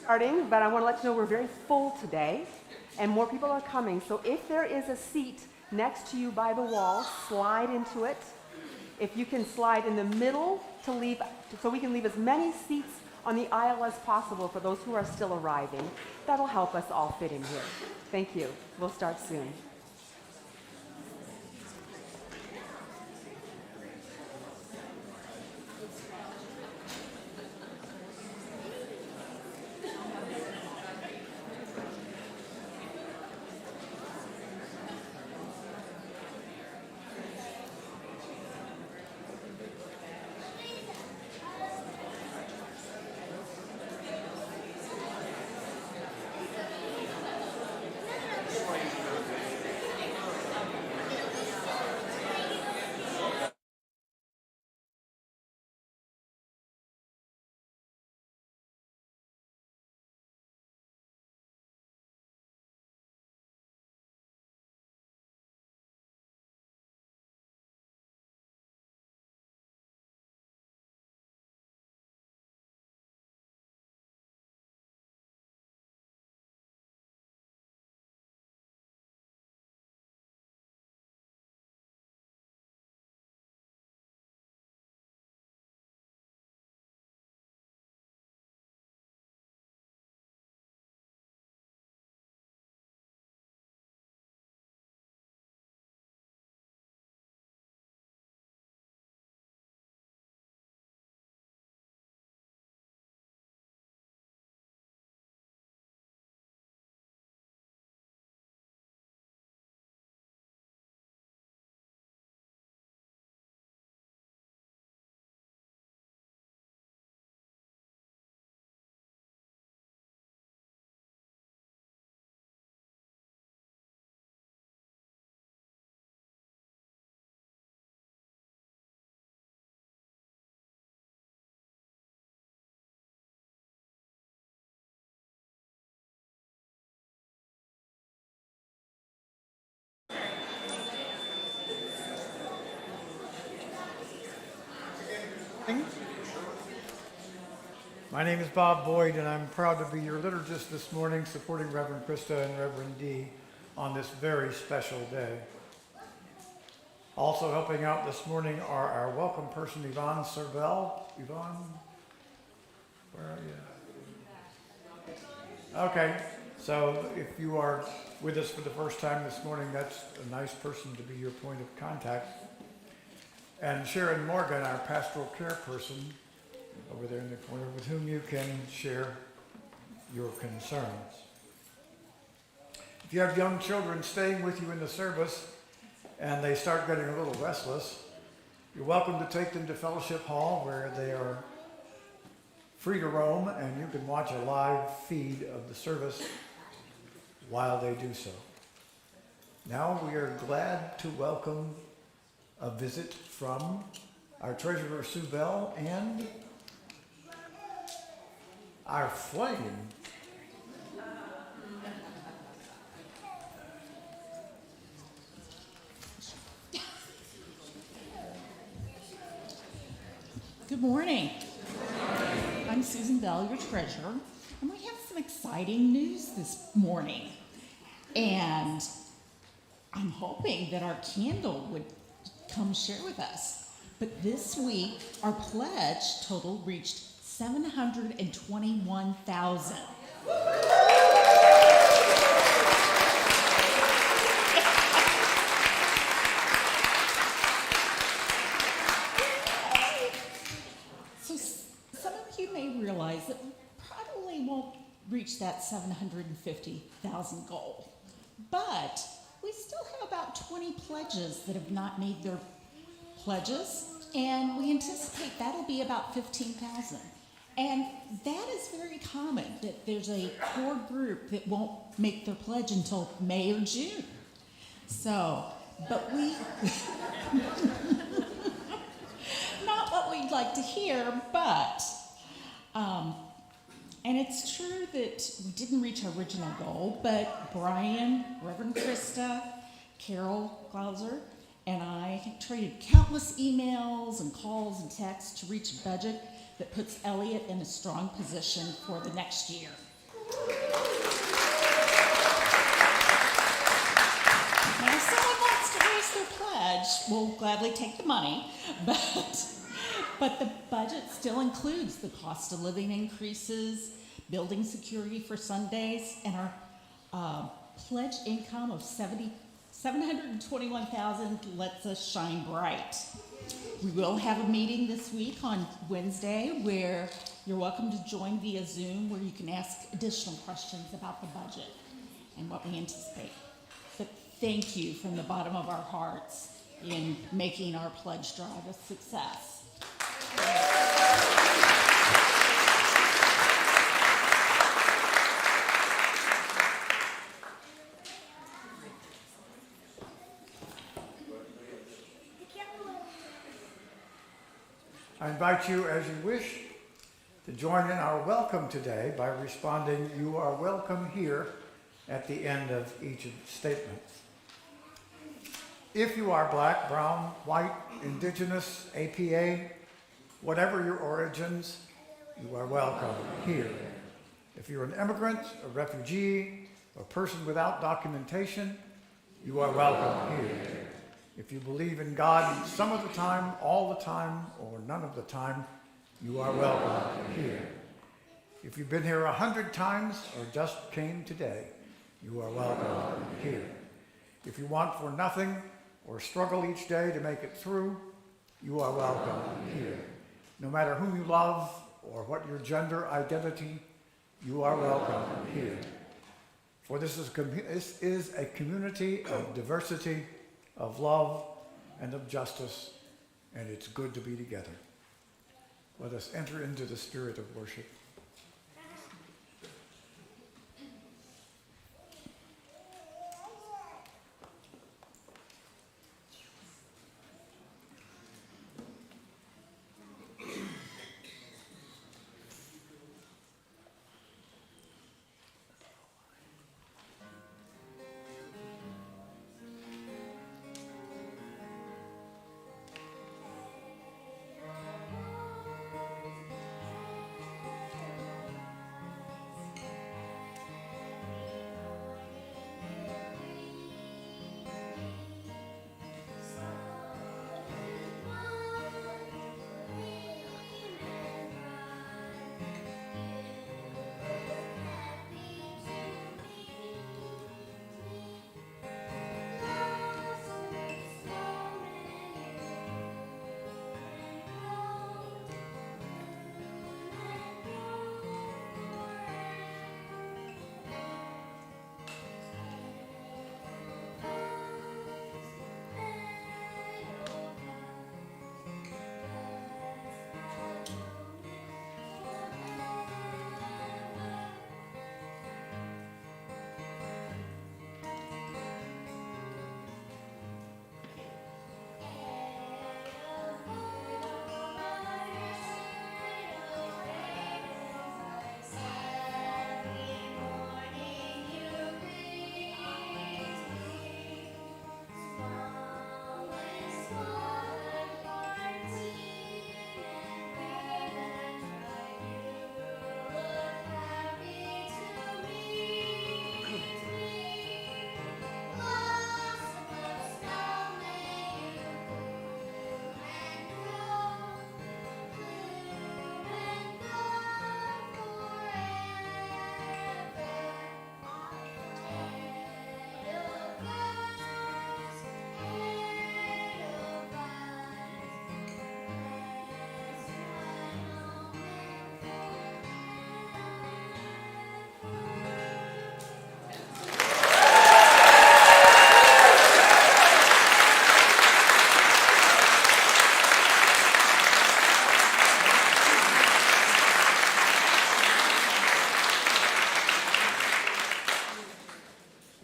starting, but I want to let you know we're very full today, and more people are coming. So if there is a seat next to you by the wall, slide into it. If you can slide in the middle to leave, so we can leave as many seats on the aisle as possible for those who are still arriving. That'll help us all fit in here. Thank you. We'll start soon. My name is Bob Boyd, and I'm proud to be your liturgist this morning, supporting Reverend Krista and Reverend Dee on this very special day. Also helping out this morning are our welcome person, Yvonne Servel. Yvonne, where are you? Okay, so if you are with us for the first time this morning, that's a nice person to be your point of contact. And Sharon Morgan, our pastoral care person, over there in the corner, with whom you can share your concerns. If you have young children staying with you in the service and they start getting a little restless, you're welcome to take them to Fellowship Hall, where they are free to roam and you can watch a live feed of the service while they do so. Now we are glad to welcome a visit from our treasurer Sue Bell and our flame. Good morning. I'm Susan Bell, your treasurer, and we have some exciting news this morning. And I'm hoping that our candle would come share with us. But this week, our pledge total reached 721,000. So some of you may realize that we probably won't reach that 750,000 goal. But we still have about 20 pledges that have not made their pledges, and we anticipate that'll be about 15,000. And that is very common, that there's a core group that won't make their pledge until May or June. So, but we, not what we'd like to hear, but, and it's true that we didn't reach our original goal, but Brian, Reverend Krista, Carol Glauser, and I traded countless emails and calls and texts to reach a budget that puts Eliot in a strong position for the next year. pledge. We'll gladly take the money, but the budget still includes the cost of living increases, building security for Sundays, and our pledge income of $721,000 lets us shine bright. We will have a meeting this week on Wednesday where you're welcome to join via Zoom, where you can ask additional questions about the budget and what we anticipate. But thank you from the bottom of our hearts in making our pledge drive a success. I invite you, as you wish, to join in our welcome today by responding, "You are welcome here," at the end of each of the statements. If you are black, brown, white, indigenous, APA, whatever your origins, you are welcome here. If you're an immigrant, a refugee, a person without documentation, you are welcome here. If you believe in God some of the time, all the time, or none of the time, you are welcome here. If you've been here 100 times or just came today, you are welcome here. If you want for nothing or struggle each day to make it through, you are welcome here. No matter whom you love or what your gender identity, you are welcome here. For this is a community of diversity, of love, and of justice, and it's good to be together. Let us enter into the spirit of worship.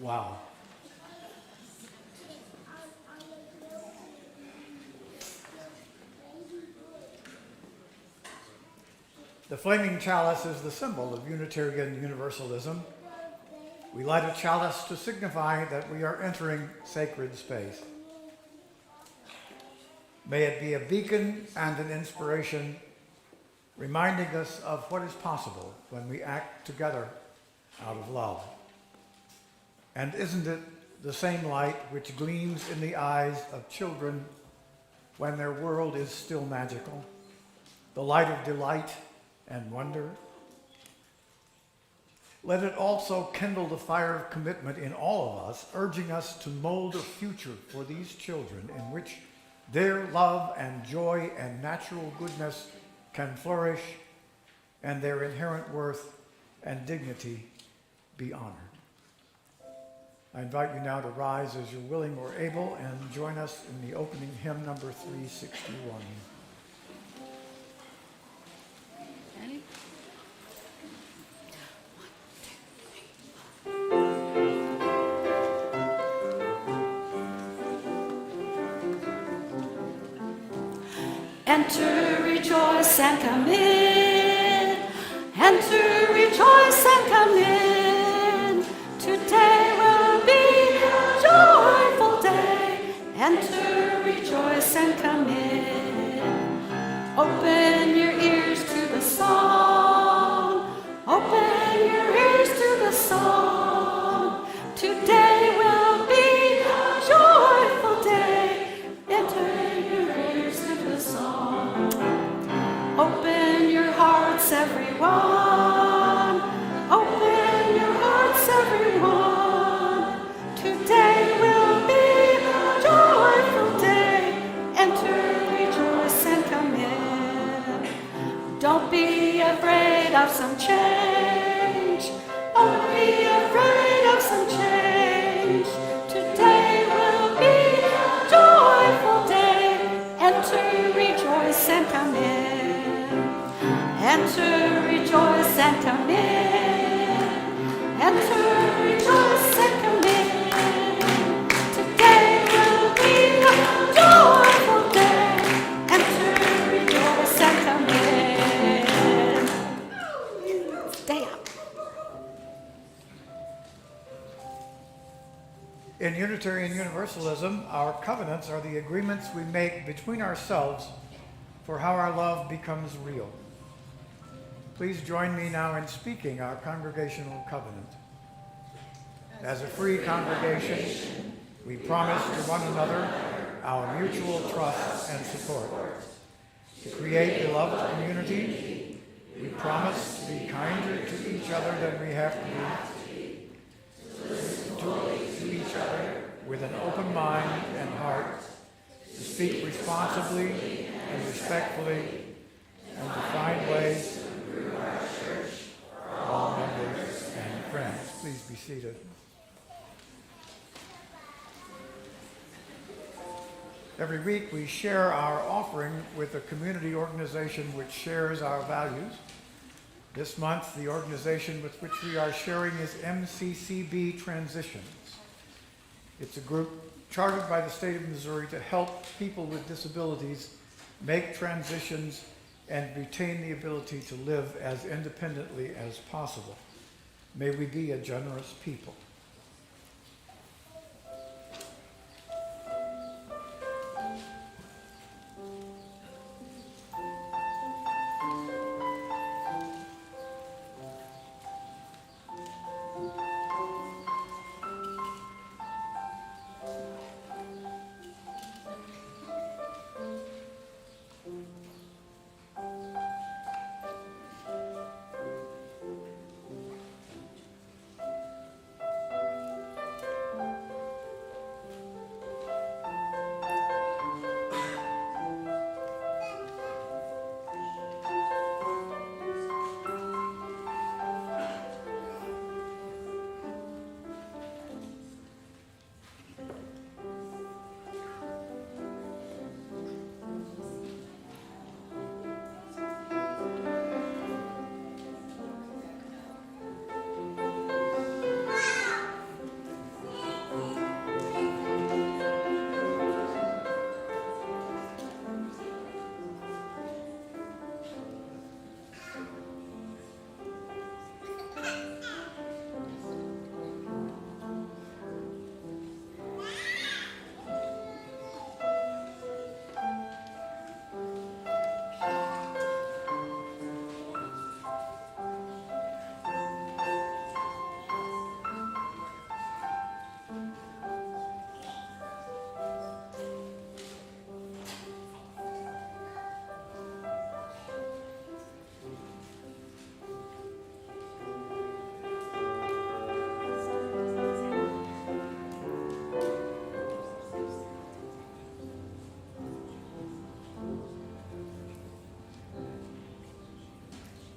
Wow. The flaming chalice is the symbol of Unitarian Universalism. We light a chalice to signify that we are entering sacred space. May it be a beacon and an inspiration, reminding us of what is possible when we act together out of love. And isn't it the same light which gleams in the eyes of children when their world is still magical, the light of delight and wonder. Let it also kindle the fire of commitment in all of us, urging us to mold a future for these children in which their love and joy and natural goodness can flourish and their inherent worth and dignity be honored. I invite you now to rise as you're willing or able and join us in the opening hymn number 361. Enter, rejoice, and come in. Enter, rejoice, and come in. Today will be a joyful day. Enter, rejoice, and come in. Open your ears to the song. Open your ears to the song. Today will be a joyful day. Enter your ears to the song. Open your hearts, everyone. Open your hearts, everyone. Today will be a joyful day. Enter, rejoice, and come in. Don't be afraid of some change. Don't be afraid of some change. Today will be a joyful day. Enter, rejoice, and come in. Enter, rejoice, and come in. Enter, rejoice, and come in. Today will be a joyful day. Enter, rejoice, and come in. Stay up. In Unitarian Universalism, our covenants are the agreements we make between ourselves for how our love becomes real. Please join me now in speaking our congregational covenant. As a free congregation, we promise to one another our mutual trust and support. To create beloved community, we promise to be kinder to each other than we have to be, to each other with an open mind and heart, to speak responsibly and respectfully, and to find ways to improve our church for all members and friends. Please be seated. Every week we share our offering with a community organization which shares our values. This month, the organization with which we are sharing is MCCB Transitions. It's a group chartered by the state of Missouri to help people with disabilities make transitions and retain the ability to live as independently as possible. May we be a generous people.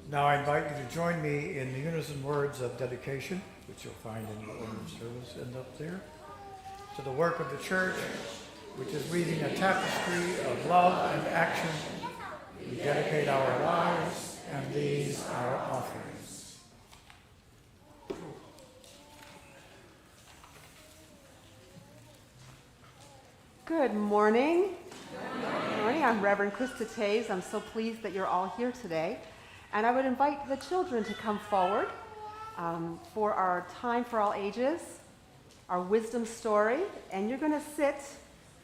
Now I invite you to join me in the unison words of dedication, which you'll find in your order of service and up there, to the work of the church, which is weaving a tapestry of love and action. We dedicate our lives and these our offerings. Good morning. Good morning. I'm Reverend Krista Tays. I'm so pleased that you're all here today. And I would invite the children to come forward for our time for all ages, our wisdom story. And you're going to sit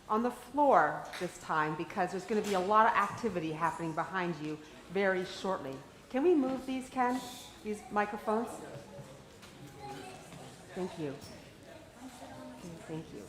on the floor this time because there's going to be a lot of activity happening behind you very shortly. Can we move these, Ken? These microphones? Thank you. Okay, thank you.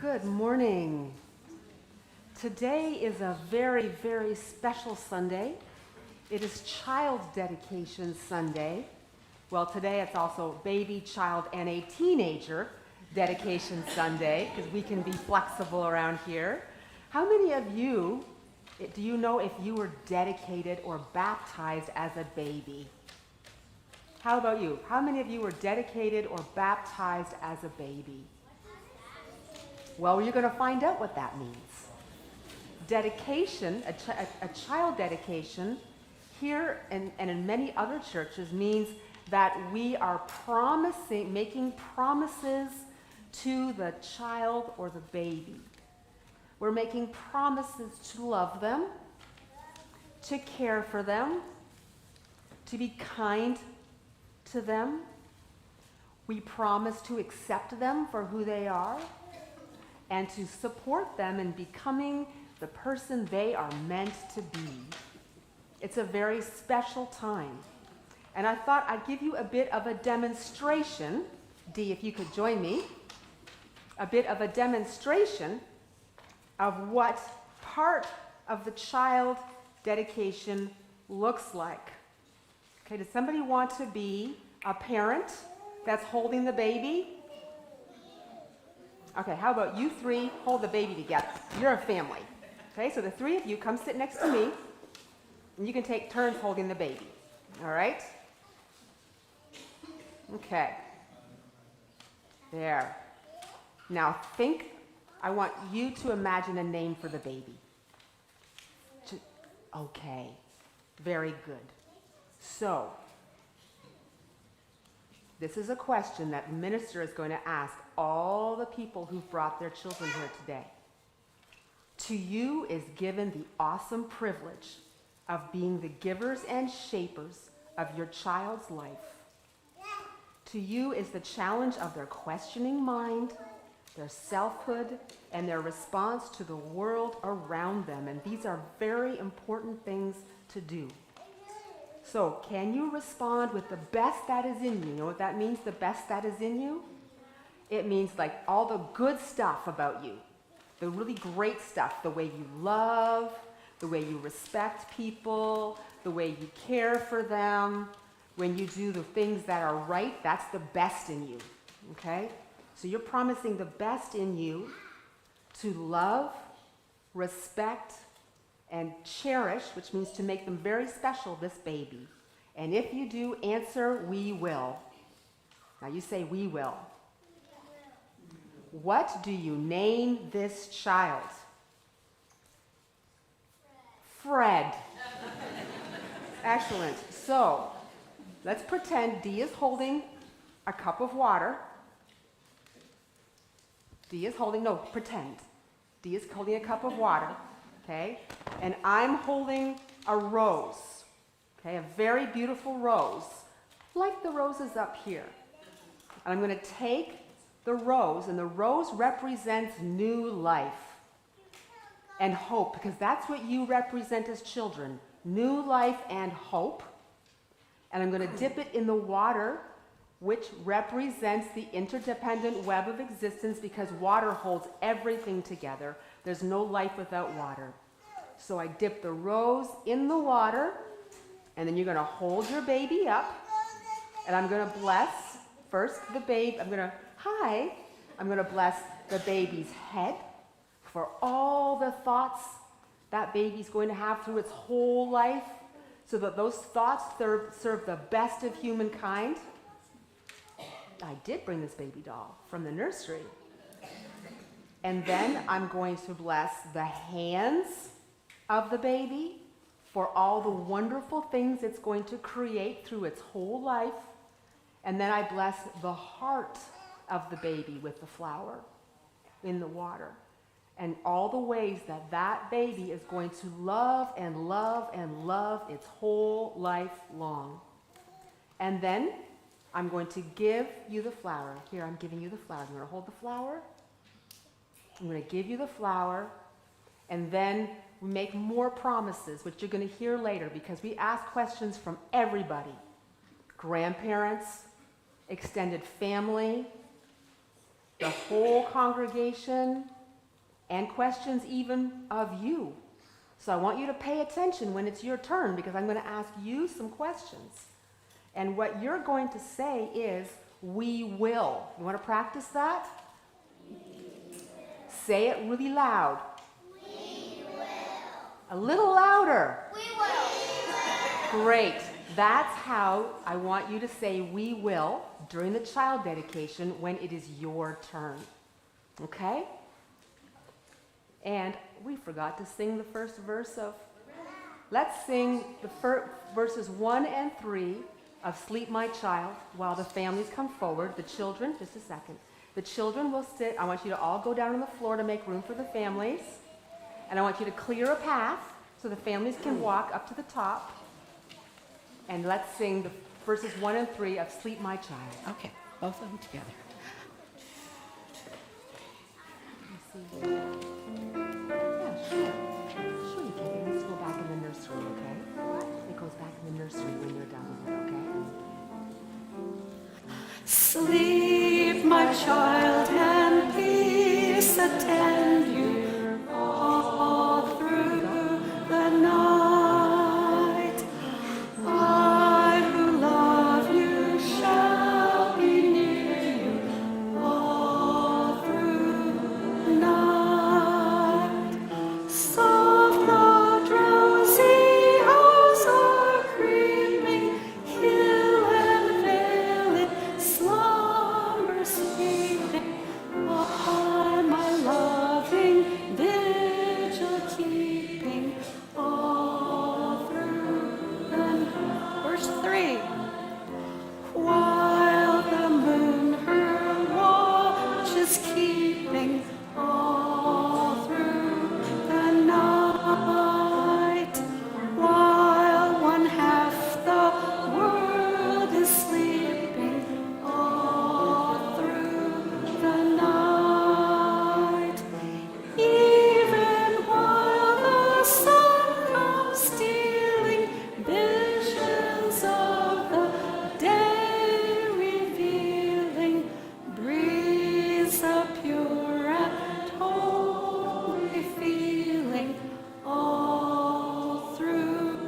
Good morning. Today is a very, very special Sunday. It is Child Dedication Sunday. Well, today it's also Baby, Child, and a Teenager Dedication Sunday, because we can be flexible around here. How many of you, do you know if you were dedicated or baptized as a baby? How about you? How many of you were dedicated or baptized as a baby? Well, you're going to find out what that means. Dedication, a child dedication, here and in many other churches means that we are making promises to the child or the baby. We're making promises to love them, to care for them, to be kind to them. We promise to accept them for who they are, and to support them in becoming the person they are meant to be. It's a very special time. And I thought I'd give you a bit of a demonstration. Dee, if you could join me. A bit of a demonstration of what part of the child dedication looks like. Okay, does somebody want to be a parent that's holding the baby? Okay, how about you three hold the baby together? You're a family. Okay, so the three of you come sit next to me, and you can take turns holding the baby. All right? Okay. There. Now I want you to imagine a name for the baby. Okay, very good. So, this is a question that the minister is going to ask all the people who've brought their children here today. To you is given the awesome privilege of being the givers and shapers of your child's life. To you is the challenge of their questioning mind, their selfhood, and their response to the world around them. And these are very important things to do. So, can you respond with the best that is in you? You know what that means, the best that is in you? It means like all the good stuff about you, the really great stuff, the way you love, the way you respect people, the way you care for them. When you do the things that are right, that's the best in you, okay? So you're promising the best in you to love, respect, and cherish, which means to make them very special, this baby. And if you do, answer, we will. Now you say, we will. What do you name this child? Fred. Excellent. So, let's pretend Dee is holding a cup of water. Pretend. Dee is holding a cup of water, okay? And I'm holding a rose, okay? A very beautiful rose, like the roses up here. And I'm going to take the rose, and the rose represents new life. and hope, because that's what you represent as children, new life and hope. And I'm going to dip it in the water, which represents the interdependent web of existence, because water holds everything together. There's no life without water. So I dip the rose in the water, and then you're going to hold your baby up, and I'm going to bless first the baby. I'm going to bless the baby's head for all the thoughts that baby's going to have through its whole life, so that those thoughts serve the best of humankind. I did bring this baby doll from the nursery. And then I'm going to bless the hands of the baby for all the wonderful things it's going to create through its whole life. And then I bless the heart of the baby with the flower in the water, and all the ways that that baby is going to love and love and love its whole life long. And then I'm going to give you the flower. Here, I'm giving you the flower. I'm going to hold the flower. I'm going to give you the flower, and then we make more promises, which you're going to hear later, because we ask questions from everybody. Grandparents, extended family, the whole congregation, and questions even of you. So I want you to pay attention when it's your turn, because I'm going to ask you some questions. And what you're going to say is, we will. You want to practice that? Say it really loud. We will. A little louder. We will. Great. That's how I want you to say we will during the child dedication when it is your turn. Okay? And we forgot to sing the first verse of... Let's sing the verses 1 and 3 of Sleep My Child while the families come forward. The children, just a second. The children will sit. I want you to all go down on the floor to make room for the families. And I want you to clear a path so the families can walk up to the top. And let's sing the verses 1 and 3 of Sleep My Child. Okay, both of them together. Yeah, sure. Sure you can. Let's go back in the nursery, okay? It goes back in the nursery when you're done with it, okay? Sleep, my child, and peace attend you all through the night. I who love you shall be near you all through the night. Soft the drowsy hours are creeping, hill and vale slumber sleeping, while my loving vigil keeping all through the night. Verse 3. While the moon her watch is keeping all through the night, while one half the world is sleeping all through the night, even while the sun comes stealing, visions of the day revealing, breathes a pure and holy feeling all through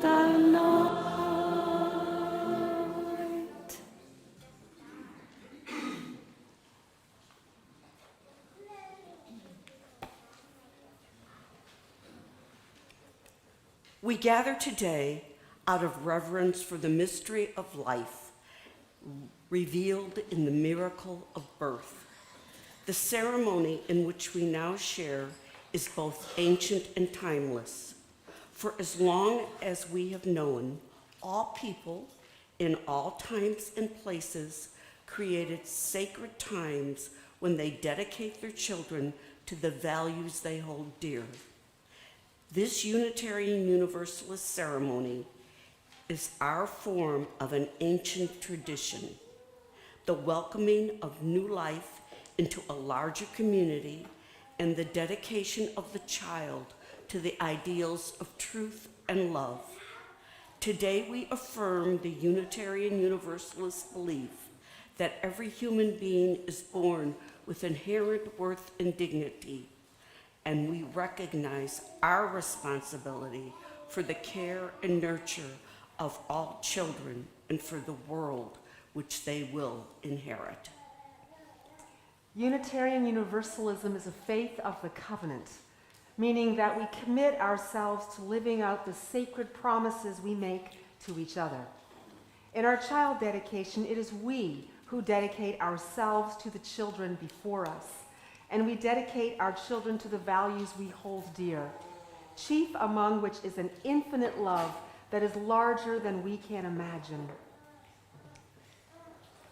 the night. We gather today out of reverence for the mystery of life revealed in the miracle of birth. The ceremony in which we now share is both ancient and timeless. For as long as we have known, all people in all times and places created sacred times when they dedicate their children to the values they hold dear. This Unitarian Universalist ceremony is our form of an ancient tradition, the welcoming of new life into a larger community and the dedication of the child to the ideals of truth and love. Today we affirm the Unitarian Universalist belief that every human being is born with inherent worth and dignity, and we recognize our responsibility for the care and nurture of all children and for the world which they will inherit. Unitarian Universalism is a faith of the covenant, meaning that we commit ourselves to living out the sacred promises we make to each other. In our child dedication, it is we who dedicate ourselves to the children before us, and we dedicate our children to the values we hold dear, chief among which is an infinite love that is larger than we can imagine.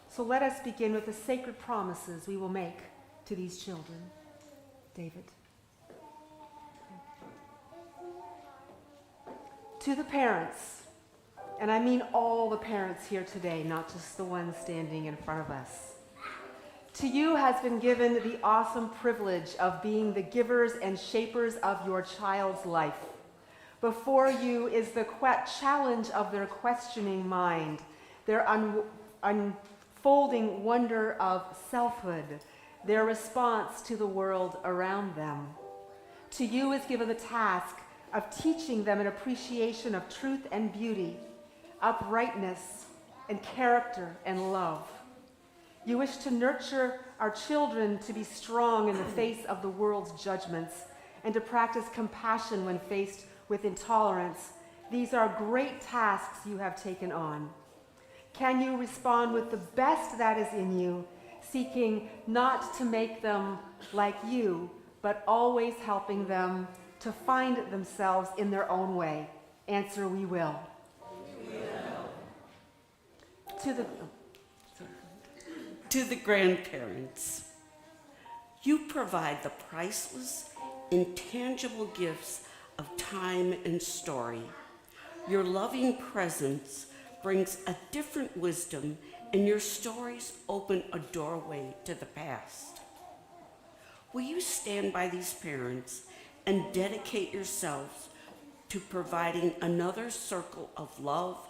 So let us begin with the sacred promises we will make to these children. David. To the parents, and I mean all the parents here today, not just the ones standing in front of us. To you has been given the awesome privilege of being the givers and shapers of your child's life. Before you is the challenge of their questioning mind, their unfolding wonder of selfhood, their response to the world around them. To you is given the task of teaching them an appreciation of truth and beauty, uprightness and character and love. You wish to nurture our children to be strong in the face of the world's judgments and to practice compassion when faced with intolerance. These are great tasks you have taken on. Can you respond with the best that is in you, seeking not to make them like you, but always helping them to find themselves in their own way? Answer, we will. We will. To the grandparents, you provide the priceless, intangible gifts of time and story. Your loving presence brings a different wisdom, and your stories open a doorway to the past. Will you stand by these parents and dedicate yourselves to providing another circle of love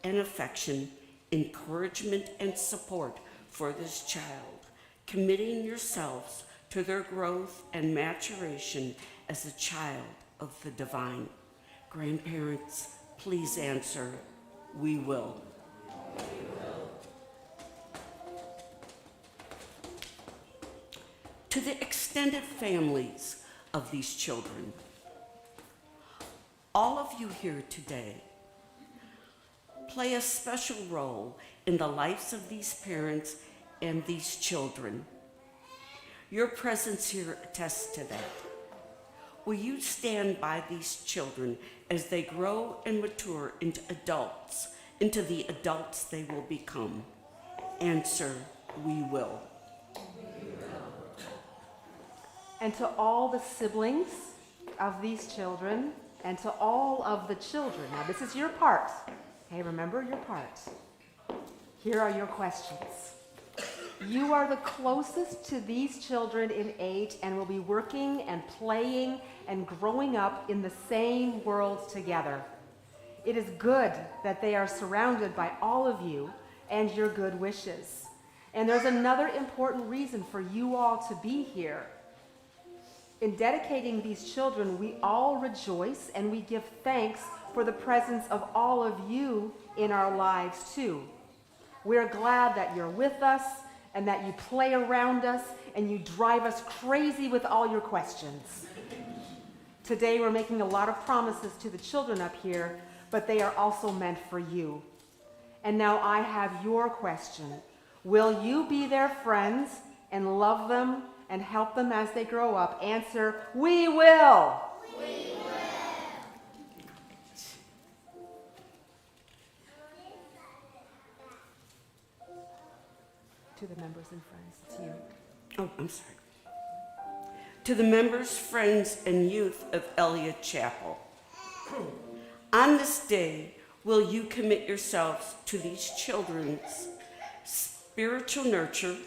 and affection, encouragement and support for this child, committing yourselves to their growth and maturation as a child of the divine? Grandparents, please answer, we will. To the extended families of these children, all of you here today play a special role in the lives of these parents and these children. Your presence here attests to that. Will you stand by these children as they grow and mature into adults, into the adults they will become? Answer, we will. And to all the siblings of these children, and to all of the children. Now, this is your part. Okay, remember your part. Here are your questions. You are the closest to these children in age and will be working and playing and growing up in the same world together. It is good that they are surrounded by all of you and your good wishes. And there's another important reason for you all to be here. In dedicating these children, we all rejoice and we give thanks for the presence of all of you in our lives too. We're glad that you're with us and that you play around us and you drive us crazy with all your questions. Today we're making a lot of promises to the children up here, but they are also meant for you. And now I have your question. Will you be their friends and love them and help them as they grow up? Answer, we will. We will. To the members and friends, it's you. Oh, I'm sorry. To the members, friends, and youth of Eliot Chapel, on this day, will you commit yourselves to these children's spiritual nurture,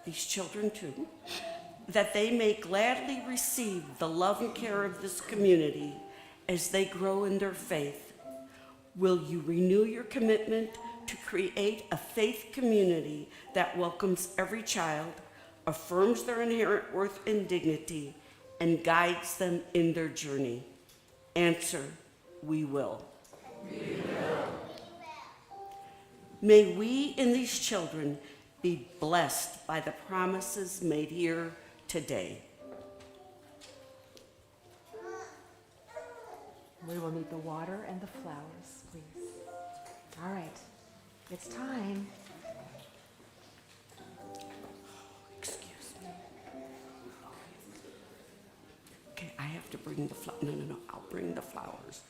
these children too, that they may gladly receive the love and care of this community as they grow in their faith. Will you renew your commitment to create a faith community that welcomes every child, affirms their inherent worth and dignity, and guides them in their journey? Answer, we will. We will. May we and these children be blessed by the promises made here today. We will need the water and the flowers, please. All right, it's time. Excuse me. Okay, I have to bring the no, I'll bring the flowers.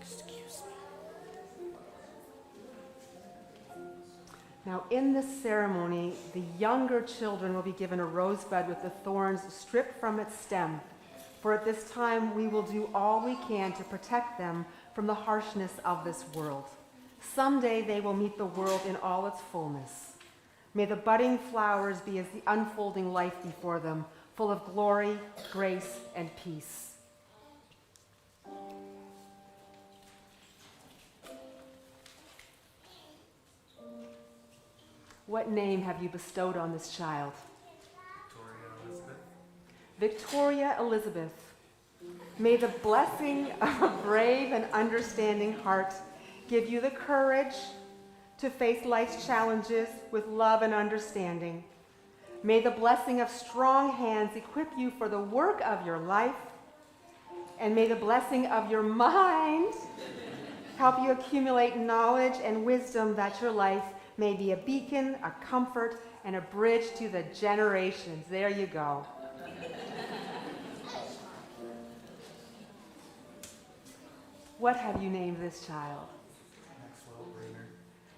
Excuse me. Now, in this ceremony, the younger children will be given a rosebud with the thorns stripped from its stem. For at this time, we will do all we can to protect them from the harshness of this world. Someday they will meet the world in all its fullness. May the budding flowers be as the unfolding life before them, full of glory, grace, and peace. What name have you bestowed on this child? Victoria Elizabeth. May the blessing of a brave and understanding heart give you the courage to face life's challenges with love and understanding. May the blessing of strong hands equip you for the work of your life. And may the blessing of your mind help you accumulate knowledge and wisdom that your life may be a beacon, a comfort, and a bridge to the generations. There you go. What have you named this child?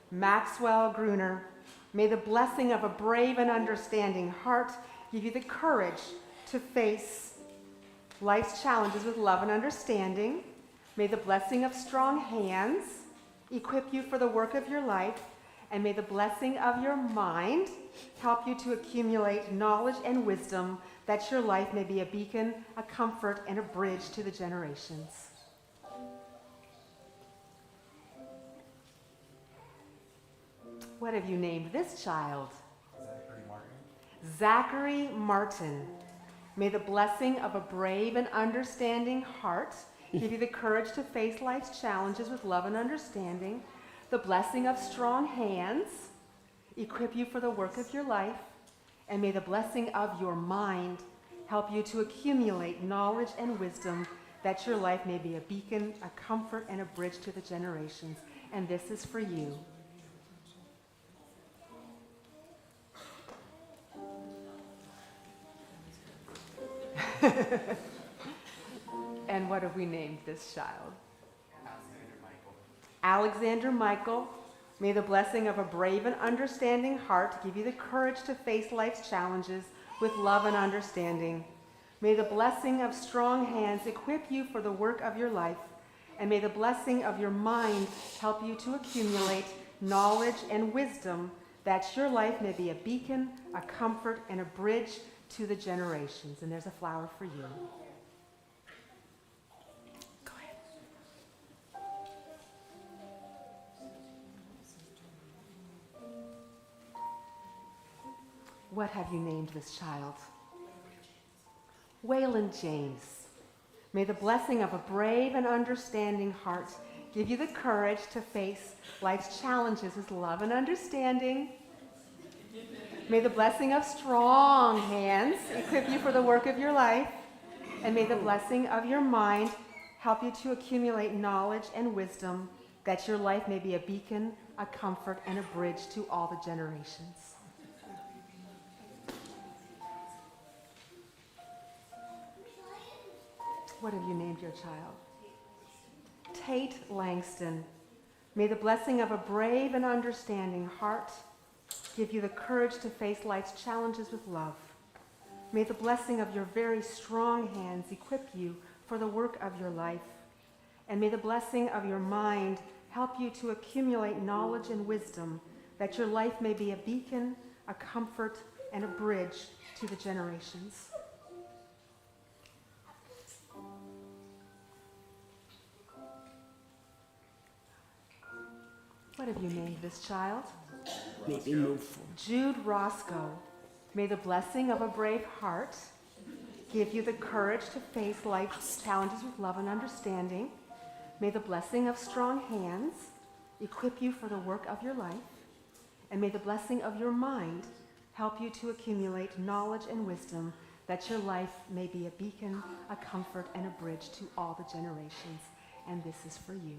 Maxwell Gruner. May the blessing of a brave and understanding heart give you the courage to face life's challenges with love and understanding. May the blessing of strong hands equip you for the work of your life. And may the blessing of your mind help you to accumulate knowledge and wisdom that your life may be a beacon, a comfort, and a bridge to the generations. What have you named this child? Zachary Martin. May the blessing of a brave and understanding heart give you the courage to face life's challenges with love and understanding. The blessing of strong hands equip you for the work of your life, and may the blessing of your mind help you to accumulate knowledge and wisdom that your life may be a beacon, a comfort, and a bridge to the generations. And this is for you. And what have we named this child? Alexander Michael. May the blessing of a brave and understanding heart give you the courage to face life's challenges with love and understanding. May the blessing of strong hands equip you for the work of your life, and may the blessing of your mind help you to accumulate knowledge and wisdom that your life may be a beacon, a comfort, and a bridge to the generations. And there's a flower for you. What have you named this child? Waylon James. May the blessing of a brave and understanding heart give you the courage to face life's challenges with love and understanding. May the blessing of strong hands equip you for the work of your life. And may the blessing of your mind help you to accumulate knowledge and wisdom that your life may be a beacon, a comfort, and a bridge to all the generations. What have you named your child? Tate Langston. May the blessing of a brave and understanding heart give you the courage to face life's challenges with love. May the blessing of your very strong hands equip you for the work of your life. And may the blessing of your mind help you to accumulate knowledge and wisdom, that your life may be a beacon, a comfort, and a bridge to the generations. What have you named this child? Maybe move forward. Jude Roscoe. May the blessing of a brave heart give you the courage to face life's challenges with love and understanding. May the blessing of strong hands equip you for the work of your life. And may the blessing of your mind help you to accumulate knowledge and wisdom, that your life may be a beacon, a comfort, and a bridge to all the generations. And this is for you.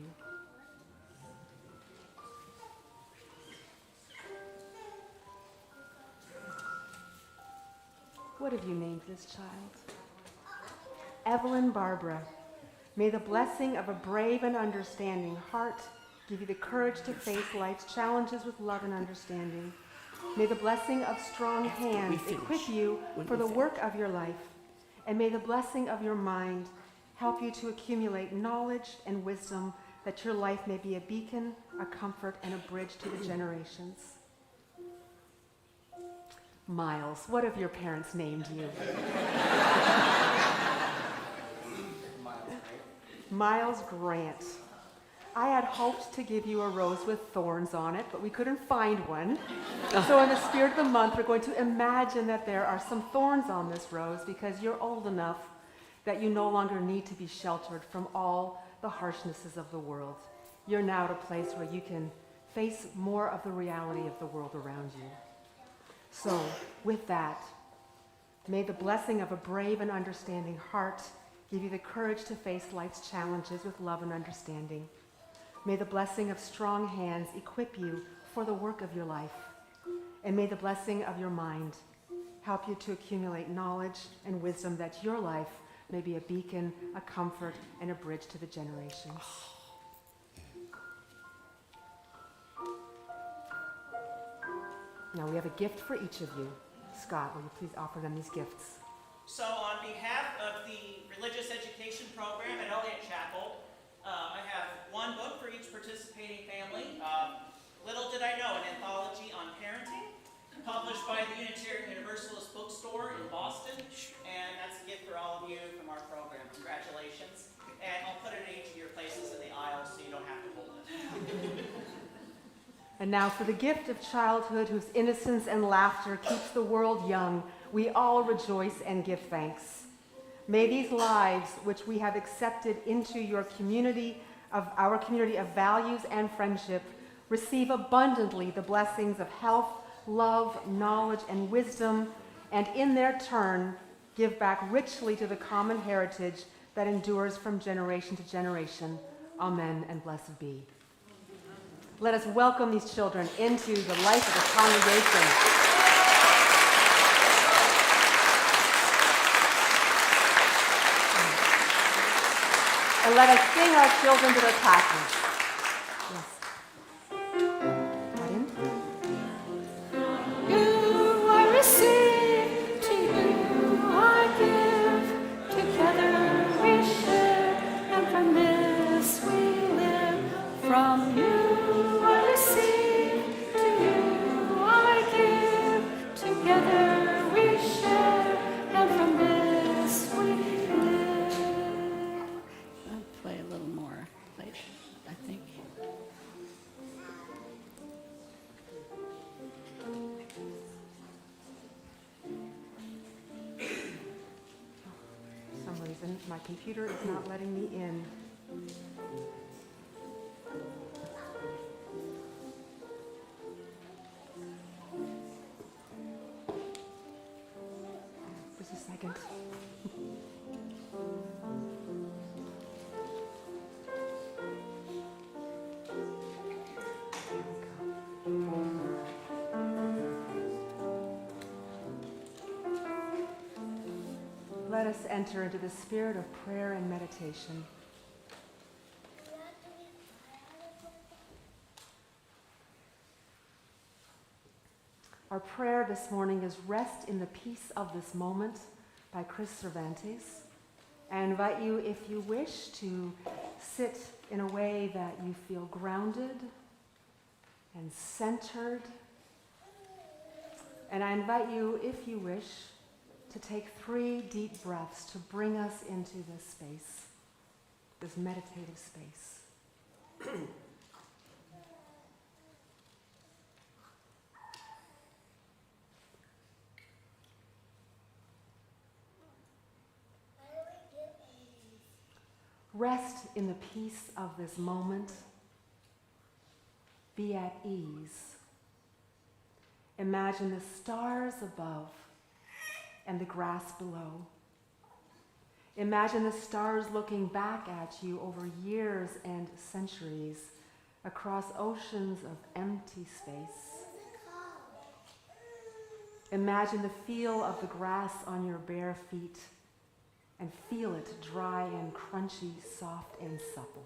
What have you named this child? Evelyn Barbara. May the blessing of a brave and understanding heart give you the courage to face life's challenges with love and understanding. May the blessing of strong hands equip you for the work of your life. And may the blessing of your mind help you to accumulate knowledge and wisdom, that your life may be a beacon, a comfort, and a bridge to the generations. Miles, what have your parents named you? Miles Grant. I had hoped to give you a rose with thorns on it, but we couldn't find one. So in the spirit of the month, we're going to imagine that there are some thorns on this rose, because you're old enough that you no longer need to be sheltered from all the harshnesses of the world. You're now at a place where you can face more of the reality of the world around you. So with that, may the blessing of a brave and understanding heart give you the courage to face life's challenges with love and understanding. May the blessing of strong hands equip you for the work of your life. And may the blessing of your mind help you to accumulate knowledge and wisdom, that your life may be a beacon, a comfort, and a bridge to the generations. Now we have a gift for each of you. Scott, will you please offer them these gifts? So on behalf of the Religious Education Program at Eliot Chapel, I have one book for each participating family. Little Did I Know, an anthology on parenting, published by the Unitarian Universalist Bookstore in Boston. And that's a gift for all of you from our program. Congratulations. And I'll put it in each of your places in the aisle so you don't have to hold it. And now for the gift of childhood, whose innocence and laughter keeps the world young, we all rejoice and give thanks. May these lives, which we have accepted into your community of our community of values and friendship, receive abundantly the blessings of health, love, knowledge, and wisdom, and in their turn give back richly to the common heritage that endures from generation to generation. Amen, and blessed be. Let us welcome these children into the life of the congregation. And let us sing our children to their classes. Yes. Right in. You I receive, to you I give. Together we share, and from this we live. From you I receive, to you I give. Together we share, and from this we live. I'll play a little more later, I think. For some reason, my computer is not letting me in. Just a second. Let us enter into the spirit of prayer and meditation. Our prayer this morning is Rest in the Peace of This Moment by Chris Cervantes. I invite you, if you wish, to sit in a way that you feel grounded and centered. And I invite you, if you wish, to take 3 deep breaths to bring us into this space, this meditative space. Rest in the peace of this moment. Be at ease. Imagine the stars above and the grass below. Imagine the stars looking back at you over years and centuries across oceans of empty space. Imagine the feel of the grass on your bare feet and feel it dry and crunchy, soft and supple.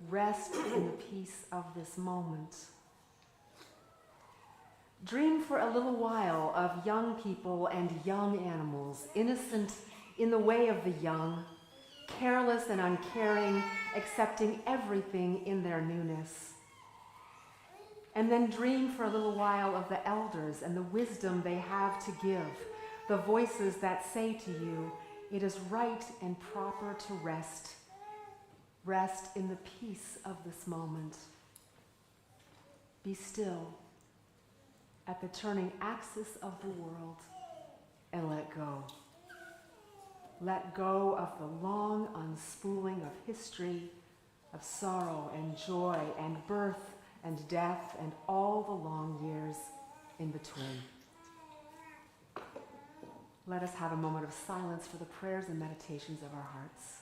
Rest in the peace of this moment. Dream for a little while of young people and young animals, innocent in the way of the young, careless and uncaring, accepting everything in their newness. And then dream for a little while of the elders and the wisdom they have to give, the voices that say to you, it is right and proper to rest. Rest in the peace of this moment. Be still at the turning axis of the world and let go. Let go of the long unspooling of history, of sorrow and joy and birth and death and all the long years in between. Let us have a moment of silence for the prayers and meditations of our hearts.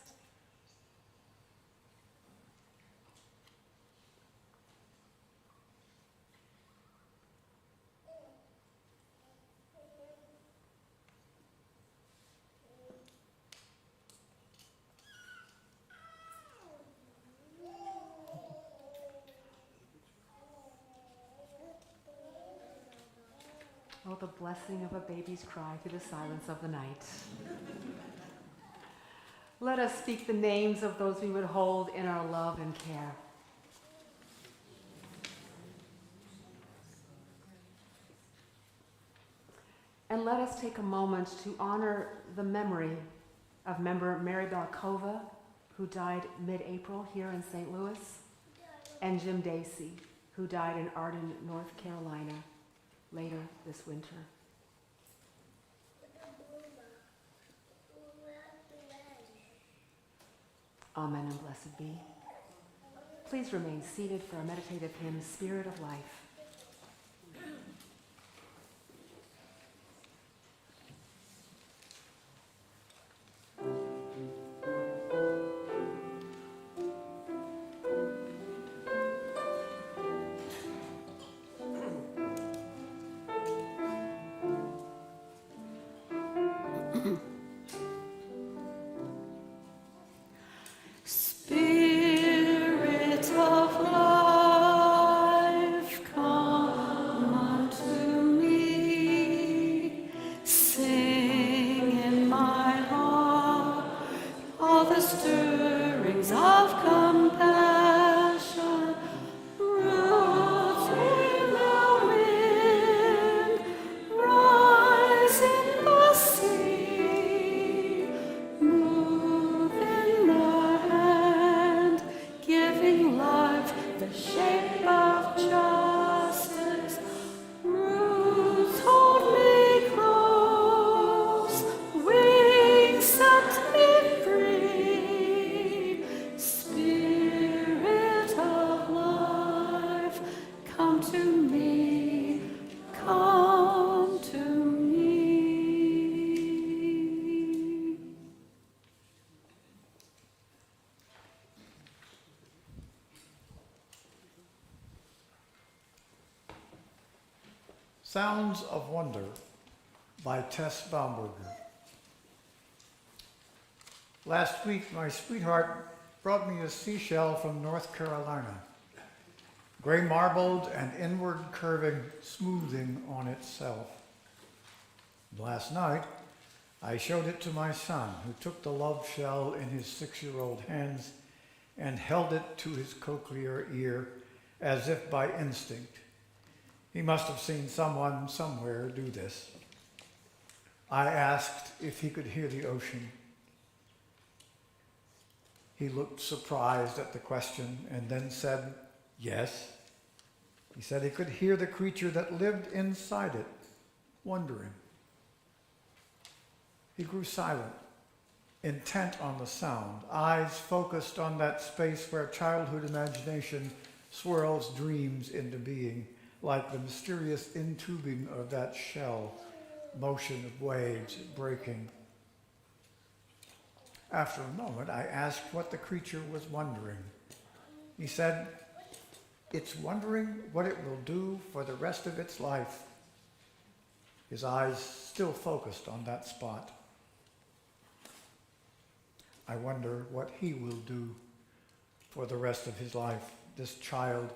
Oh, the blessing of a baby's cry through the silence of the night. Let us speak the names of those we would hold in our love and care. And let us take a moment to honor the memory of member Mary Balcova, who died mid-April here in St. Louis, and Jim Dacey, who died in Arden, North Carolina, later this winter. Amen and blessed be. Please remain seated for our meditative hymn, Spirit of Life. Spirit of life, come unto me. Sing in my heart all the stirrings of compassion. Roots in the wind, rise in the sea. Move in the hand, giving life the shape of justice. Roots hold me close, wings set me free. Spirit of life, come to me, come to me. Sounds of Wonder by Tess Baumberger. Last week, my sweetheart brought me a seashell from North Carolina. gray marbled and inward curving, smoothing on itself. Last night, I showed it to my son, who took the love shell in his 6-year-old hands and held it to his cochlear ear as if by instinct. He must have seen someone somewhere do this. I asked if he could hear the ocean. He looked surprised at the question and then said, yes. He said he could hear the creature that lived inside it, wondering. He grew silent, intent on the sound, eyes focused on that space where childhood imagination swirls dreams into being, like the mysterious intubing of that shell, motion of waves breaking. After a moment, I asked what the creature was wondering. He said, it's wondering what it will do for the rest of its life. His eyes still focused on that spot. I wonder what he will do for the rest of his life, this child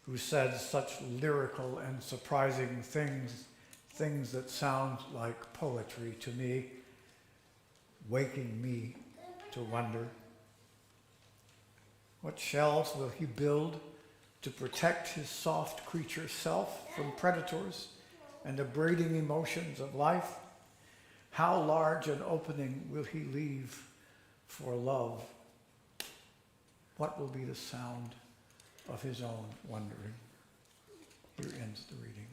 who said such lyrical and surprising things, things that sound like poetry to me, waking me to wonder. What shells will he build to protect his soft creature self from predators and the braiding emotions of life? How large an opening will he leave for love? What will be the sound of his own wondering? Here ends the reading.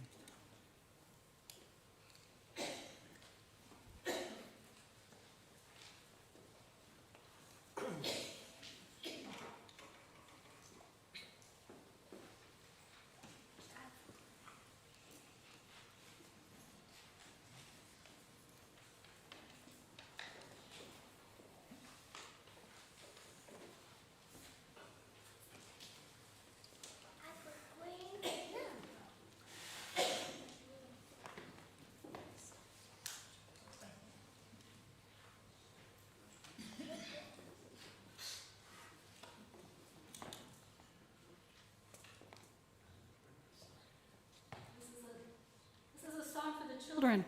This is a song for the children.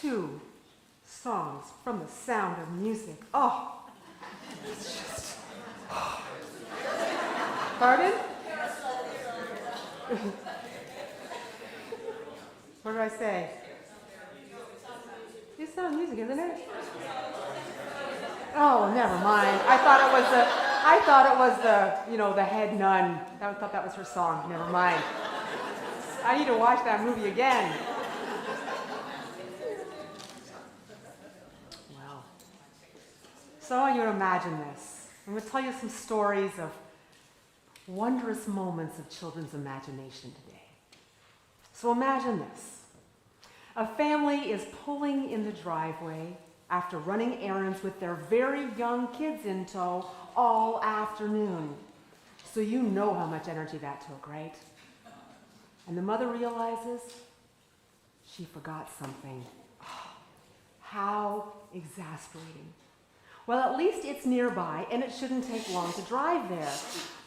2 songs from The Sound of Music. Oh, it's just. Pardon? What did I say? The Sound of Music, isn't it? Oh, never mind. I thought it was the head nun. I thought that was her song. Never mind. I need to watch that movie again. Well, so I want you to imagine this. I'm going to tell you some stories of wondrous moments of children's imagination today. So imagine this. A family is pulling in the driveway after running errands with their very young kids in tow all afternoon. So you know how much energy that took, right? And the mother realizes she forgot something. Oh, how exasperating. Well, at least it's nearby, and it shouldn't take long to drive there.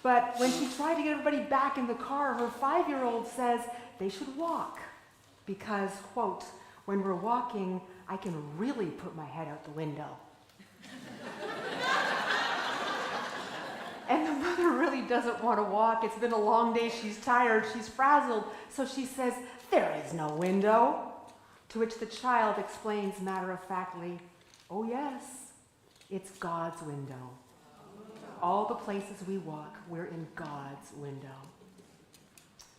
But when she tried to get everybody back in the car, her 5-year-old says they should walk because, quote, when we're walking, I can really put my head out the window. And the mother really doesn't want to walk. It's been a long day. She's tired. She's frazzled. So she says, there is no window. To which the child explains matter-of-factly, oh yes, it's God's window. All the places we walk, we're in God's window.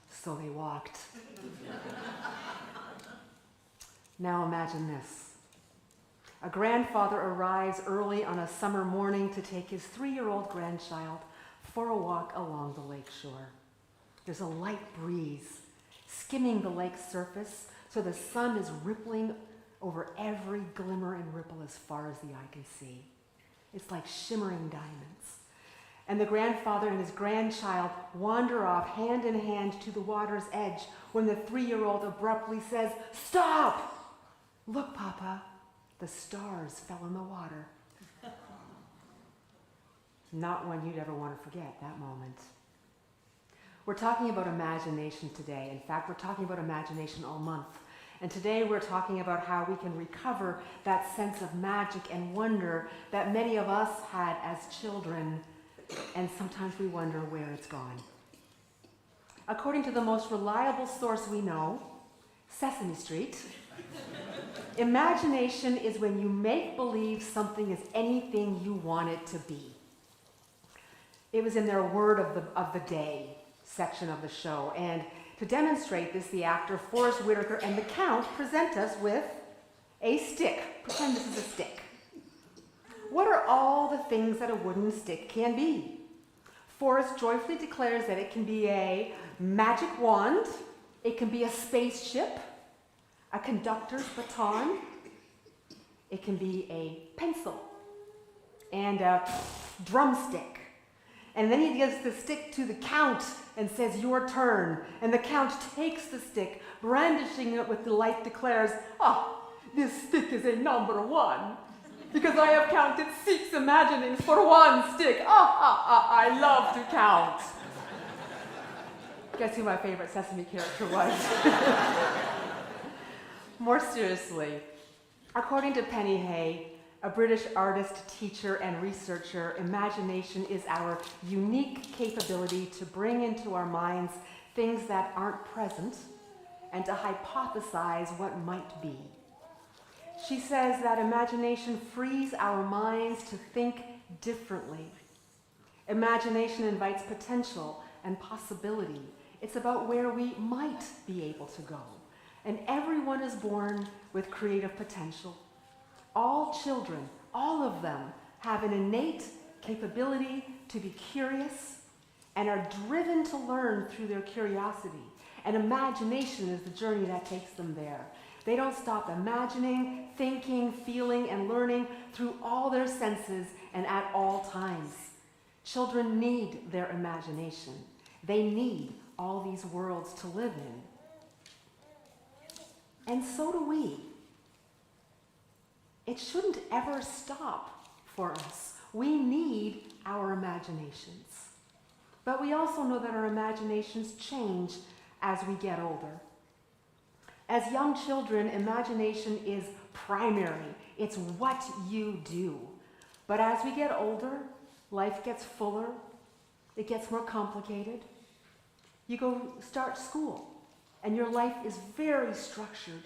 So they walked. Now imagine this. A grandfather arrives early on a summer morning to take his 3-year-old grandchild for a walk along the lake shore. There's a light breeze skimming the lake's surface, so the sun is rippling over every glimmer and ripple as far as the eye can see. It's like shimmering diamonds. And the grandfather and his grandchild wander off hand in hand to the water's edge when the 3-year-old abruptly says, "Stop! Look, Papa, the stars fell in the water." Not one you'd ever want to forget that moment. We're talking about imagination today. In fact, we're talking about imagination all month. And today we're talking about how we can recover that sense of magic and wonder that many of us had as children, and sometimes we wonder where it's gone. According to the most reliable source we know, Sesame Street, imagination is when you make believe something is anything you want it to be. It was in their word of the day section of the show, and to demonstrate this, the actor Forrest Whitaker and the Count present us with a stick. Pretend this is a stick. What are all the things that a wooden stick can be? Forrest joyfully declares that it can be a magic wand, it can be a spaceship, a conductor's baton, it can be a pencil, and a drumstick. And then he gives the stick to the Count and says, "Your turn." And the Count takes the stick, brandishing it with delight, declares, "Ah, this stick is a number 1, because I have counted 6 imaginings for 1 stick. I love to count." Guess who my favorite Sesame character was? More seriously, according to Penny Hay, a British artist, teacher, and researcher, imagination is our unique capability to bring into our minds things that aren't present and to hypothesize what might be. She says that imagination frees our minds to think differently. Imagination invites potential and possibility. It's about where we might be able to go. And everyone is born with creative potential. All children, all of them, have an innate capability to be curious and are driven to learn through their curiosity. And imagination is the journey that takes them there. They don't stop imagining, thinking, feeling, and learning through all their senses and at all times. Children need their imagination. They need all these worlds to live in. And so do we. It shouldn't ever stop for us. We need our imaginations. But we also know that our imaginations change as we get older. As young children, imagination is primary. It's what you do. But as we get older, life gets fuller. It gets more complicated. You go start school, and your life is very structured.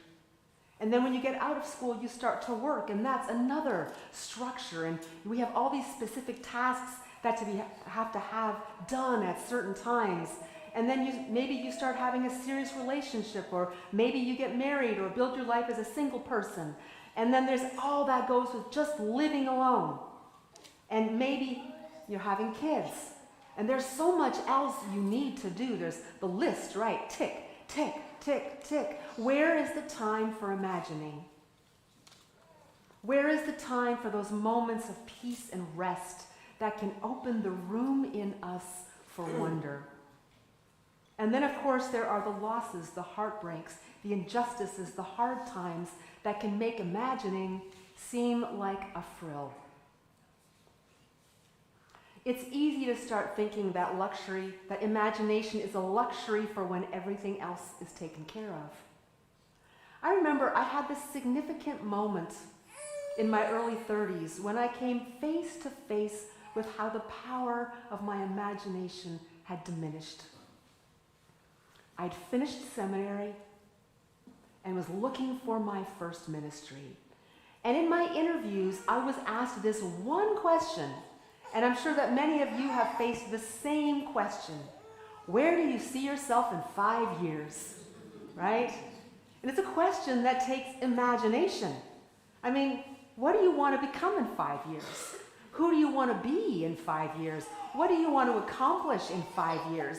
And then when you get out of school, you start to work, and that's another structure. And we have all these specific tasks that have to have done at certain times. And then maybe you start having a serious relationship, or maybe you get married or build your life as a single person. And then there's all that goes with just living alone. And maybe you're having kids. And there's so much else you need to do. There's the list, right? Tick, tick, tick, tick. Where is the time for imagining? Where is the time for those moments of peace and rest that can open the room in us for wonder? And then, of course, there are the losses, the heartbreaks, the injustices, the hard times that can make imagining seem like a frill. It's easy to start thinking that imagination is a luxury for when everything else is taken care of. I remember I had this significant moment in my early 30s when I came face to face with how the power of my imagination had diminished. I'd finished seminary and was looking for my first ministry. And in my interviews, I was asked this one question, and I'm sure that many of you have faced the same question. Where do you see yourself in 5 years? Right? And it's a question that takes imagination. I mean, what do you want to become in 5 years? Who do you want to be in 5 years? What do you want to accomplish in 5 years?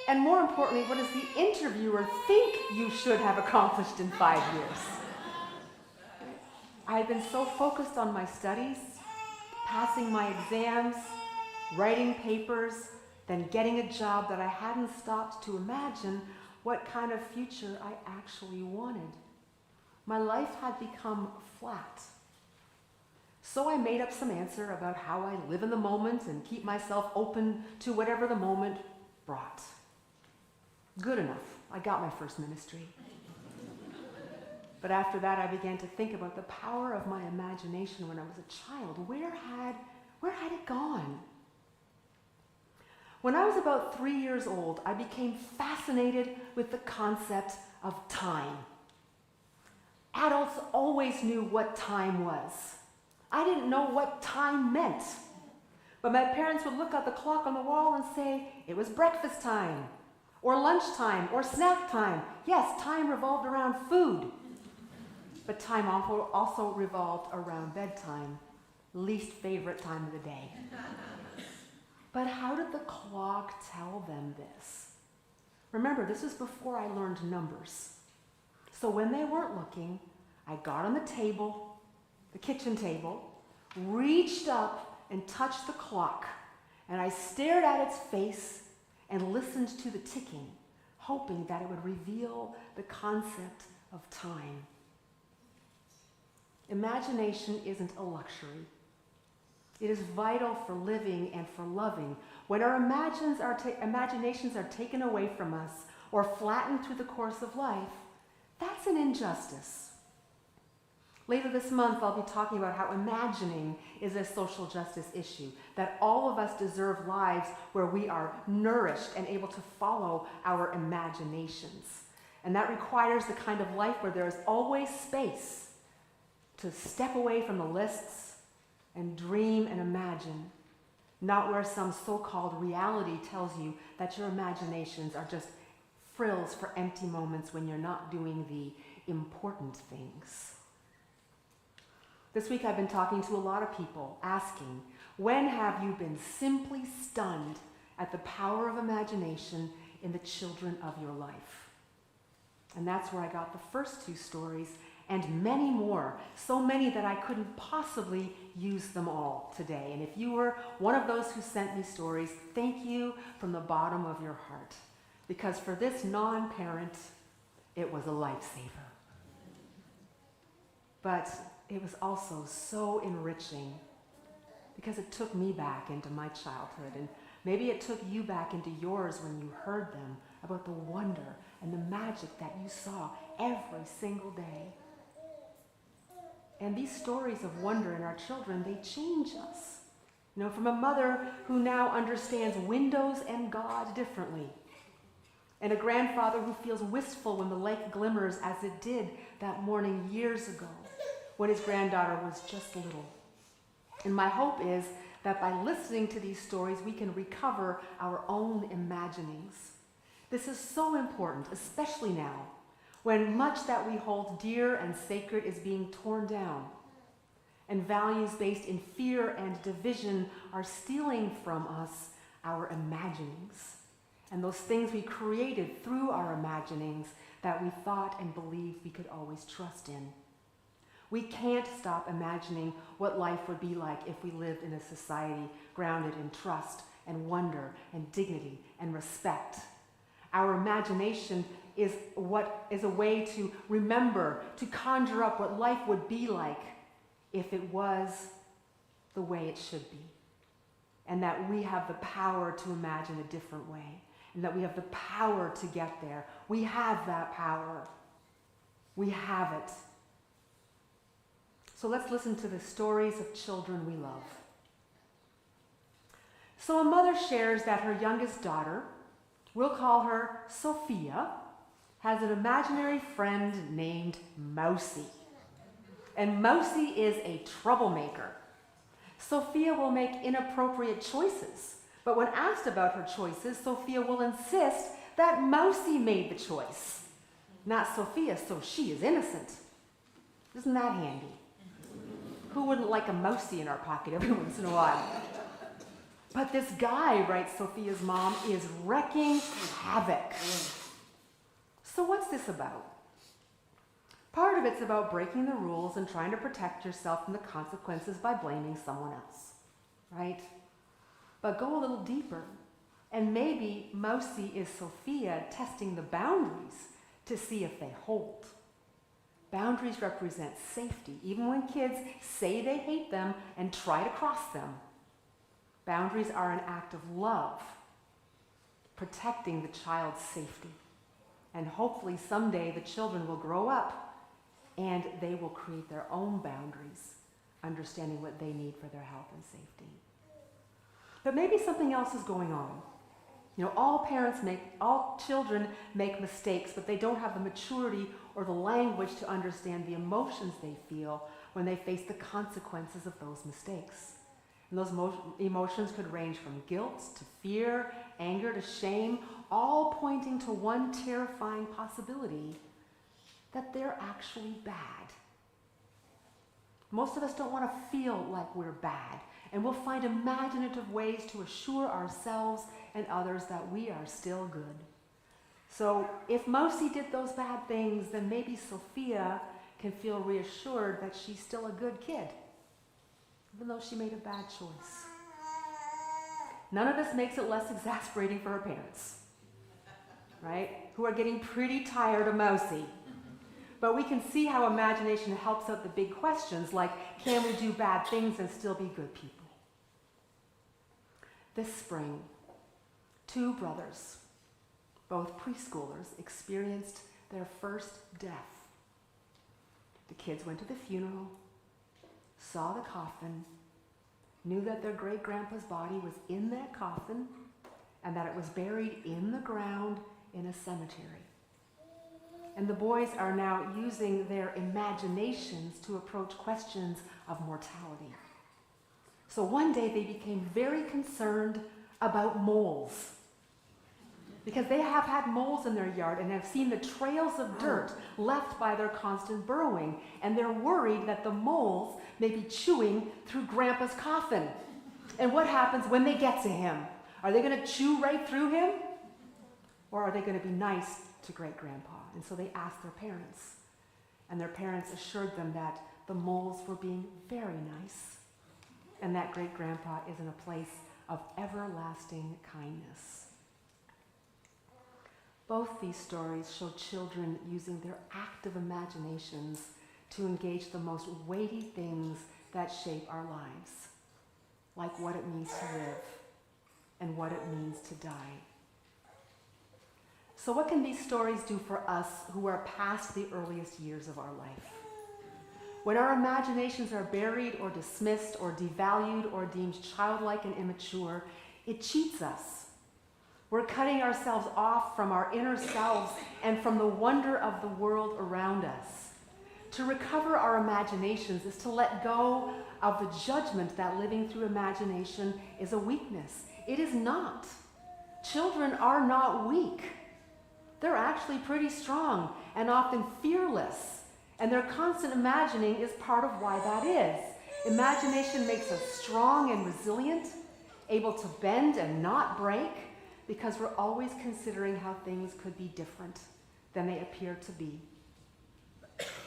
And more importantly, what does the interviewer think you should have accomplished in 5 years? I had been so focused on my studies, passing my exams, writing papers, then getting a job that I hadn't stopped to imagine what kind of future I actually wanted. My life had become flat. So I made up some answer about how I live in the moment and keep myself open to whatever the moment brought. Good enough. I got my first ministry. But after that, I began to think about the power of my imagination when I was a child. Where had it gone? When I was about 3 years old, I became fascinated with the concept of time. Adults always knew what time was. I didn't know what time meant. But my parents would look at the clock on the wall and say, it was breakfast time, or lunchtime, or snack time. Yes, time revolved around food. But time also revolved around bedtime, least favorite time of the day. But how did the clock tell them this? Remember, this was before I learned numbers. So when they weren't looking, I got on the table, the kitchen table, reached up and touched the clock, and I stared at its face and listened to the ticking, hoping that it would reveal the concept of time. Imagination isn't a luxury. It is vital for living and for loving. When our imaginations are taken away from us or flattened through the course of life, that's an injustice. Later this month, I'll be talking about how imagining is a social justice issue, that all of us deserve lives where we are nourished and able to follow our imaginations. And that requires the kind of life where there is always space to step away from the lists and dream and imagine, not where some so-called reality tells you that your imaginations are just frills for empty moments when you're not doing the important things. This week I've been talking to a lot of people, asking, when have you been simply stunned at the power of imagination in the children of your life? And that's where I got the first two stories, and many more, so many that I couldn't possibly use them all today. And if you were one of those who sent me stories, thank you from the bottom of your heart. Because for this non-parent, it was a lifesaver. But it was also so enriching because it took me back into my childhood, and maybe it took you back into yours when you heard them about the wonder and the magic that you saw every single day. And these stories of wonder in our children, they change us. You know, from a mother who now understands windows and God differently, and a grandfather who feels wistful when the lake glimmers as it did that morning years ago when his granddaughter was just little. And my hope is that by listening to these stories, we can recover our own imaginings. This is so important, especially now, when much that we hold dear and sacred is being torn down, and values based in fear and division are stealing from us our imaginings, and those things we created through our imaginings that we thought and believed we could always trust in. We can't stop imagining what life would be like if we lived in a society grounded in trust and wonder and dignity and respect. Our imagination is a way to remember, to conjure up what life would be like if it was the way it should be. And that we have the power to imagine a different way. And that we have the power to get there. We have that power. We have it. So let's listen to the stories of children we love. So a mother shares that her youngest daughter, we'll call her Sophia, has an imaginary friend named Mousy. And Mousy is a troublemaker. Sophia will make inappropriate choices, but when asked about her choices, Sophia will insist that Mousy made the choice, not Sophia, so she is innocent. Isn't that handy? Who wouldn't like a Mousy in our pocket every once in a while? But this guy, writes Sophia's mom, is wreaking havoc. So what's this about? Part of it's about breaking the rules and trying to protect yourself from the consequences by blaming someone else, right? But go a little deeper, and maybe Mousy is Sophia testing the boundaries to see if they hold. Boundaries represent safety, even when kids say they hate them and try to cross them. Boundaries are an act of love, protecting the child's safety. And hopefully someday the children will grow up and they will create their own boundaries, understanding what they need for their health and safety. But maybe something else is going on. You know, all children make mistakes, but they don't have the maturity or the language to understand the emotions they feel when they face the consequences of those mistakes. And those emotions could range from guilt to fear, anger to shame, all pointing to one terrifying possibility, that they're actually bad. Most of us don't want to feel like we're bad, and we'll find imaginative ways to assure ourselves and others that we are still good. So if Mousy did those bad things, then maybe Sophia can feel reassured that she's still a good kid, even though she made a bad choice. None of this makes it less exasperating for her parents, right? Who are getting pretty tired of Mousy. But we can see how imagination helps out the big questions like, can we do bad things and still be good people? This spring, 2 brothers, both preschoolers, experienced their first death. The kids went to the funeral, saw the coffin, knew that their great-grandpa's body was in that coffin and that it was buried in the ground in a cemetery. And the boys are now using their imaginations to approach questions of mortality. So one day they became very concerned about moles, because they have had moles in their yard and have seen the trails of dirt left by their constant burrowing, and they're worried that the moles may be chewing through Grandpa's coffin. And what happens when they get to him? Are they going to chew right through him? Or are they going to be nice to great-grandpa? And so they asked their parents, and their parents assured them that the moles were being very nice, and that great-grandpa is in a place of everlasting kindness. Both these stories show children using their active imaginations to engage the most weighty things that shape our lives, like what it means to live and what it means to die. So what can these stories do for us who are past the earliest years of our life? When our imaginations are buried or dismissed or devalued or deemed childlike and immature, it cheats us. We're cutting ourselves off from our inner selves and from the wonder of the world around us. To recover our imaginations is to let go of the judgment that living through imagination is a weakness. It is not. Children are not weak. They're actually pretty strong and often fearless, and their constant imagining is part of why that is. Imagination makes us strong and resilient, able to bend and not break, because we're always considering how things could be different than they appear to be.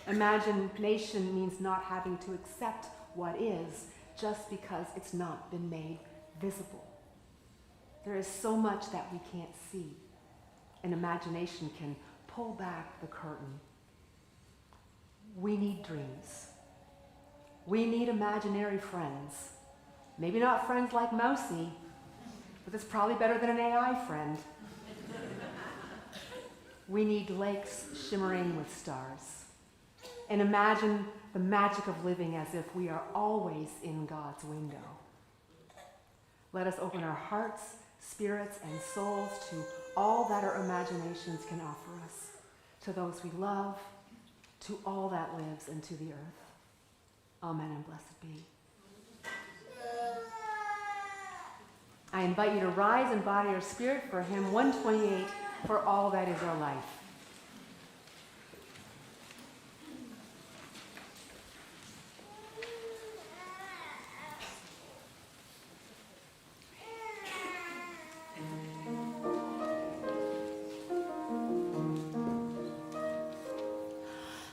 Imagination means not having to accept what is just because it's not been made visible. There is so much that we can't see, and imagination can pull back the curtain. We need dreams. We need imaginary friends. Maybe not friends like Mousy, but it's probably better than an AI friend. We need lakes shimmering with stars. And imagine the magic of living as if we are always in God's window. Let us open our hearts, spirits, and souls to all that our imaginations can offer us, to those we love, to all that lives, and to the earth. Amen and blessed be. I invite you to rise in body or spirit for hymn 128, For All That Is Our Life.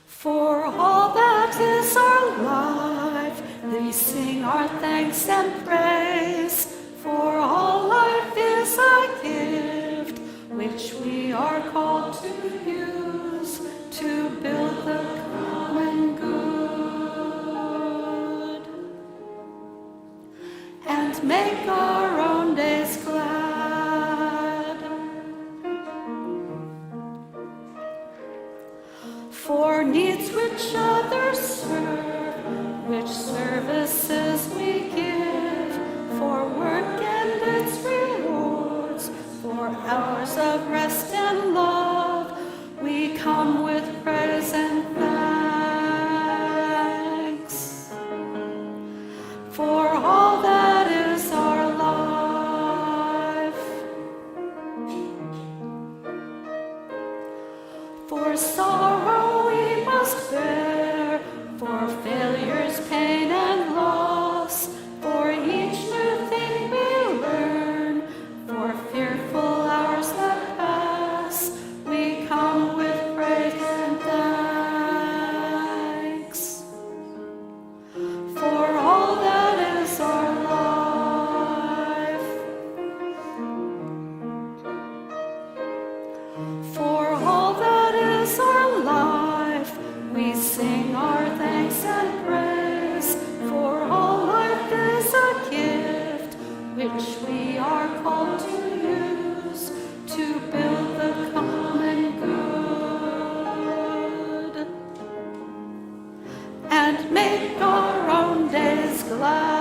For all that is our life, we sing our thanks and praise. For all life is a gift, which we are called to use to build the common good and make our own days glad. For needs which others serve, which services we give, for work and its rewards, for hours of rest and love, we come with praise and thanks. For all that is our life, for sorrow we must bear, for failures, pain, and loss, for each new thing we learn, for fearful hours that pass, we come with praise and thanks. For all that is our life, for all that is our life, we sing our thanks and praise. For all life is a gift, which we are called to use to build the common good and make our own days glad.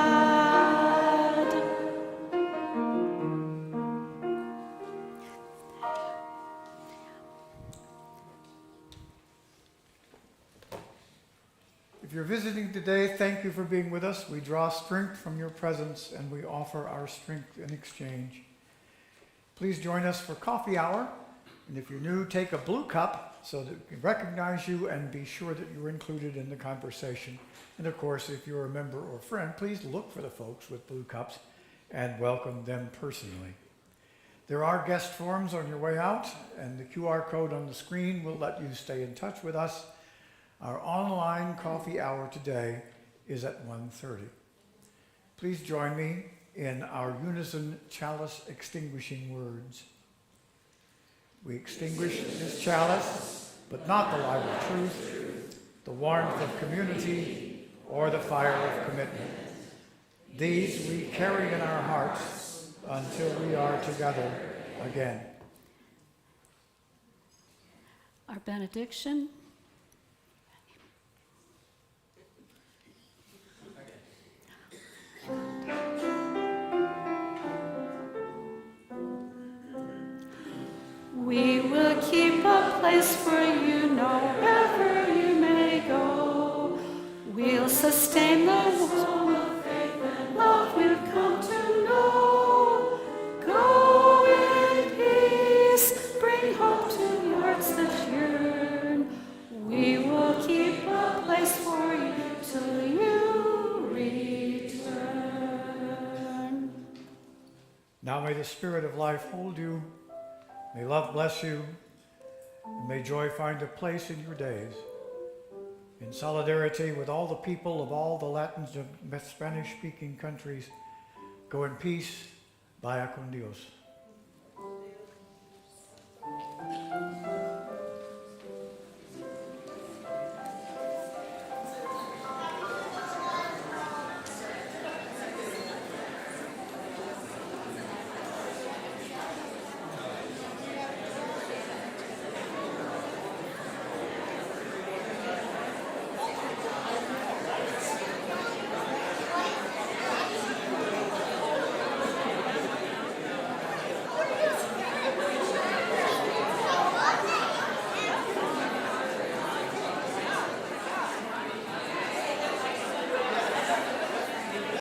If you're visiting today, thank you for being with us. We draw strength from your presence, and we offer our strength in exchange. Please join us for coffee hour. And if you're new, take a blue cup so that we can recognize you and be sure that you're included in the conversation. And of course, if you're a member or friend, please look for the folks with blue cups and welcome them personally. There are guest forms on your way out, and the QR code on the screen will let you stay in touch with us. Our online coffee hour today is at 1:30. Please join me in our unison chalice extinguishing words. We extinguish this chalice, but not the light of truth, the warmth of community, or the fire of commitment. These we carry in our hearts until we are together again. Our benediction. place for you, wherever you may go. We'll sustain the wall of faith and love we'll come to know. Go in peace, bring hope to hearts that yearn. We will keep a place for you till you return. Now may the Spirit of life hold you, may love bless you, and may joy find a place in your days. In solidarity with all the people of all the Latin and Spanish-speaking countries, go in peace. Vaya con Dios.